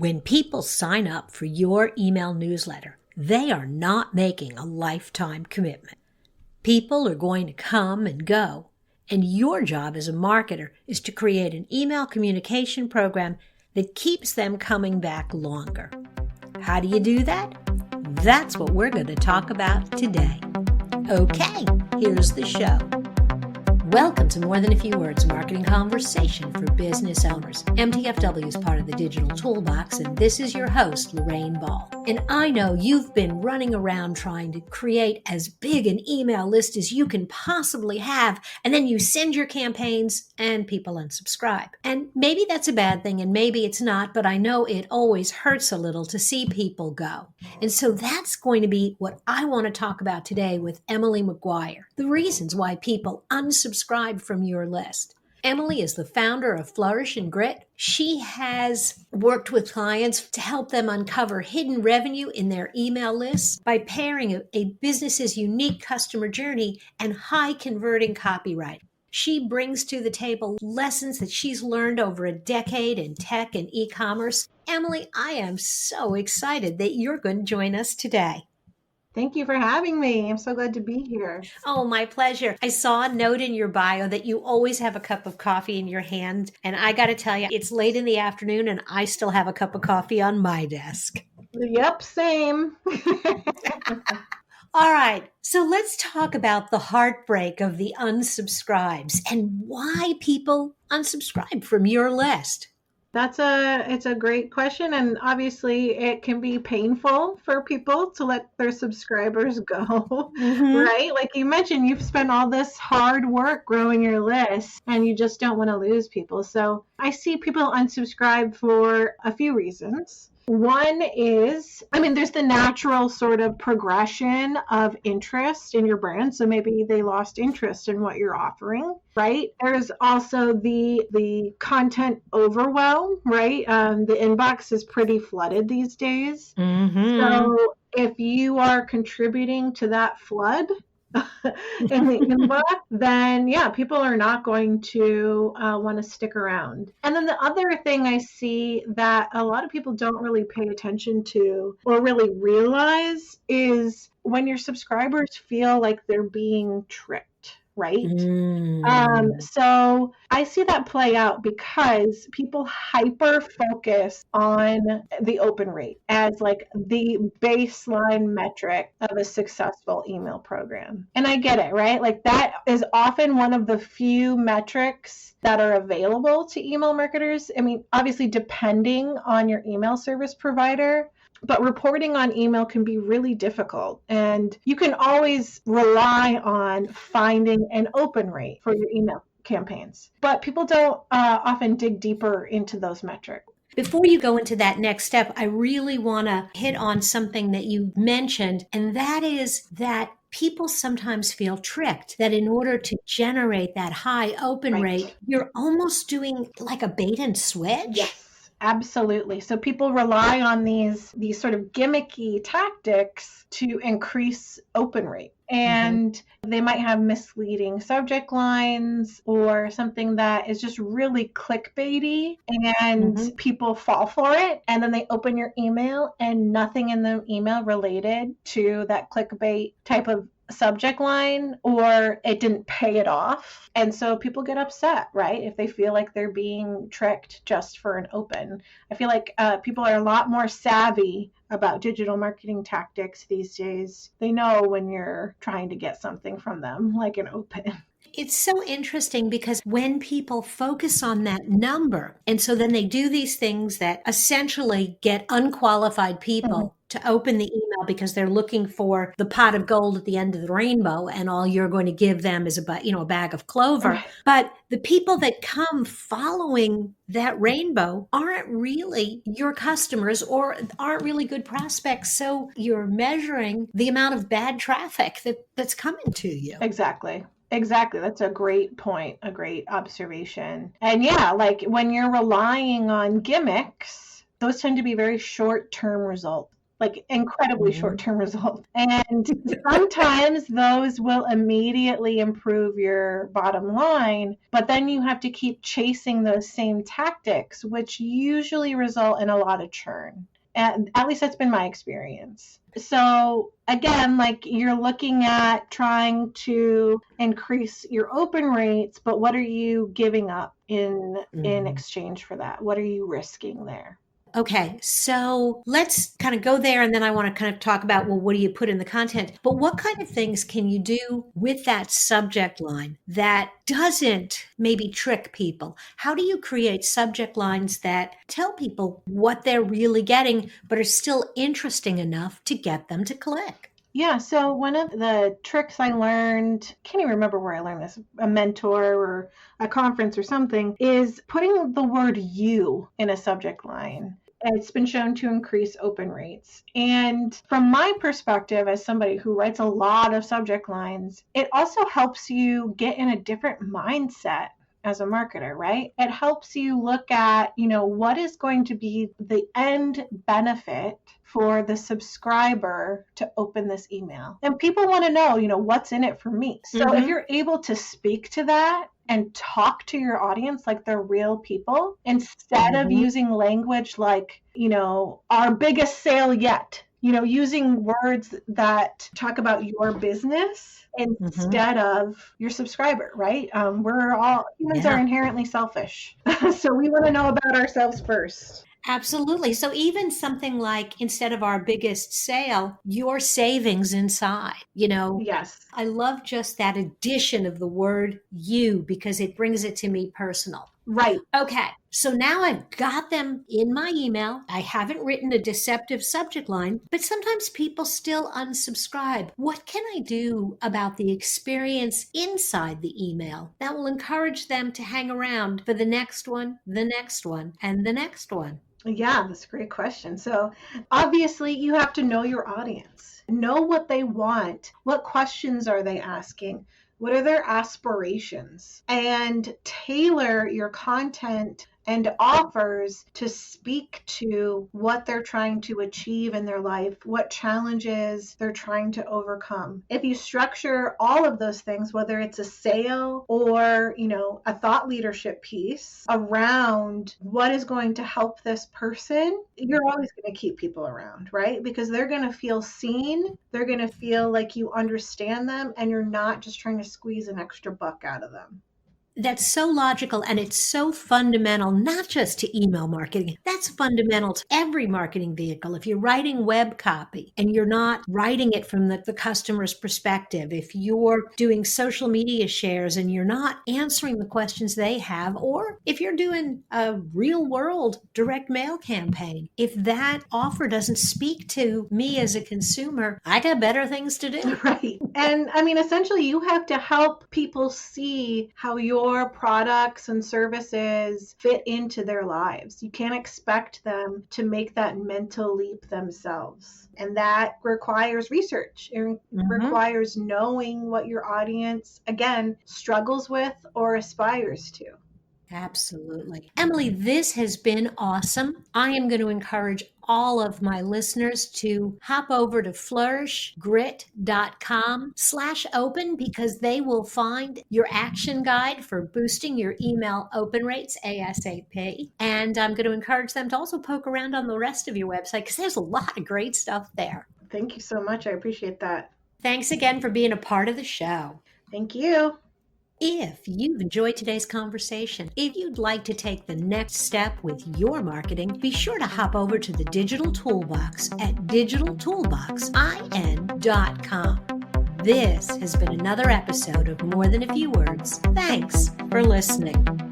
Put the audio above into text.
When people sign up for your email newsletter, they are not making a lifetime commitment. People are going to come and go, and your job as a marketer is to create an email communication program that keeps them coming back longer. How do you do that? That's what we're going to talk about today. Okay, here's the show. Welcome to More Than a Few Words, marketing conversation for business owners. MTFW is part of the Digital Toolbox, and this is your host, Lorraine Ball. And I know you've been running around trying to create as big an email list as you can possibly have, and then you send your campaigns and people unsubscribe. And maybe that's a bad thing, and maybe it's not, but I know it always hurts a little to see people go. And so that's going to be what I want to talk about today with Emily McGuire, the reasons why people unsubscribe from your list. Emily is the founder of Flourish and Grit. She has worked with clients to help them uncover hidden revenue in their email lists by pairing a business's unique customer journey and high converting copyright. She brings to the table lessons that she's learned over a decade in tech and e-commerce. Emily, I am so excited that you're going to join us today. Thank you for having me. I'm so glad to be here. Oh, my pleasure. I saw a note in your bio that you always have a cup of coffee in your hand. And I got to tell you, it's late in the afternoon and I still have a cup of coffee on my desk. Yep, same. All right. So let's talk about the heartbreak of the unsubscribes and why people unsubscribe from your list. It's a great question, and obviously it can be painful for people to let their subscribers go, right? Like you mentioned, you've spent all this hard work growing your list and you just don't want to lose people. So I see people unsubscribe for a few reasons. One is, there's the natural sort of progression of interest in your brand. So maybe they lost interest in what you're offering, right? There's also the content overwhelm, right? The inbox is pretty flooded these days. So if you are contributing to that flood in the inbox, then people are not going to want to stick around. And then the other thing I see that a lot of people don't really pay attention to or really realize is when your subscribers feel like they're being tricked. Right? So I see that play out because people hyper focus on the open rate as like the baseline metric of a successful email program. And I get it, right? Like that is often one of the few metrics that are available to email marketers. Obviously depending on your email service provider, but reporting on email can be really difficult, and you can always rely on finding an open rate for your email campaigns. But people don't often dig deeper into those metrics. Before you go into that next step, I really want to hit on something that you mentioned, and that is that people sometimes feel tricked that in order to generate that high open rate, you're almost doing like a bait and switch. Yes. Absolutely. So people rely on these sort of gimmicky tactics to increase open rate. And they might have misleading subject lines or something that is just really clickbaity, and people fall for it. And then they open your email and nothing in the email related to that clickbait type of subject line, or it didn't pay it off. And so people get upset, right? If they feel like they're being tricked just for an open. I feel like people are a lot more savvy about digital marketing tactics these days. They know when you're trying to get something from them, like an open. It's so interesting because when people focus on that number, and so then they do these things that essentially get unqualified people to open the email because they're looking for the pot of gold at the end of the rainbow, and all you're going to give them is a bag of clover. Right. But the people that come following that rainbow aren't really your customers or aren't really good prospects. So you're measuring the amount of bad traffic that's coming to you. Exactly. That's a great point, a great observation. And like when you're relying on gimmicks, those tend to be very short-term results. like incredibly short-term results. And sometimes those will immediately improve your bottom line, but then you have to keep chasing those same tactics, which usually result in a lot of churn. At least that's been my experience. So again, like you're looking at trying to increase your open rates, but what are you giving up in exchange for that? What are you risking there? Okay, so let's kind of go there, and then I want to kind of talk about, well, what do you put in the content? But what kind of things can you do with that subject line that doesn't maybe trick people? How do you create subject lines that tell people what they're really getting, but are still interesting enough to get them to click? Yeah, so one of the tricks I learned, can't even remember where I learned this, a mentor or a conference or something, is putting the word you in a subject line. It's been shown to increase open rates. And from my perspective, as somebody who writes a lot of subject lines, it also helps you get in a different mindset as a marketer, right? It helps you look at, what is going to be the end benefit for the subscriber to open this email. And people want to know, what's in it for me. So if you're able to speak to that and talk to your audience like they're real people, instead of using language like, our biggest sale yet, using words that talk about your business instead of your subscriber, right? Humans are inherently selfish. So we want to know about ourselves first. Absolutely. So even something like, instead of our biggest sale, your savings inside, Yes. I love just that addition of the word you, because it brings it to me personal. Right. Okay. So now I've got them in my email. I haven't written a deceptive subject line, but sometimes people still unsubscribe. What can I do about the experience inside the email that will encourage them to hang around for the next one, the next one, and the next one? Yeah, that's a great question. So obviously you have to know your audience, know what they want, what questions are they asking, what are their aspirations, and tailor your content and offers to speak to what they're trying to achieve in their life, what challenges they're trying to overcome. If you structure all of those things, whether it's a sale or, a thought leadership piece around what is going to help this person, you're always going to keep people around, right? Because they're going to feel seen, they're going to feel like you understand them, and you're not just trying to squeeze an extra buck out of them. That's so logical, and it's so fundamental, not just to email marketing. That's fundamental to every marketing vehicle. If you're writing web copy and you're not writing it from the customer's perspective, if you're doing social media shares and you're not answering the questions they have, or if you're doing a real world direct mail campaign, if that offer doesn't speak to me as a consumer, I got better things to do. Right. And essentially you have to help people see how your products and services fit into their lives. You can't expect them to make that mental leap themselves. And that requires research. It requires knowing what your audience, again, struggles with or aspires to. Absolutely. Emily, this has been awesome. I am going to encourage all of my listeners to hop over to flourishgrit.com/open, because they will find your action guide for boosting your email open rates ASAP. And I'm going to encourage them to also poke around on the rest of your website, because there's a lot of great stuff there. Thank you so much. I appreciate that. Thanks again for being a part of the show. Thank you. If you've enjoyed today's conversation, if you'd like to take the next step with your marketing, be sure to hop over to the Digital Toolbox at digitaltoolboxin.com. This has been another episode of More Than a Few Words. Thanks for listening.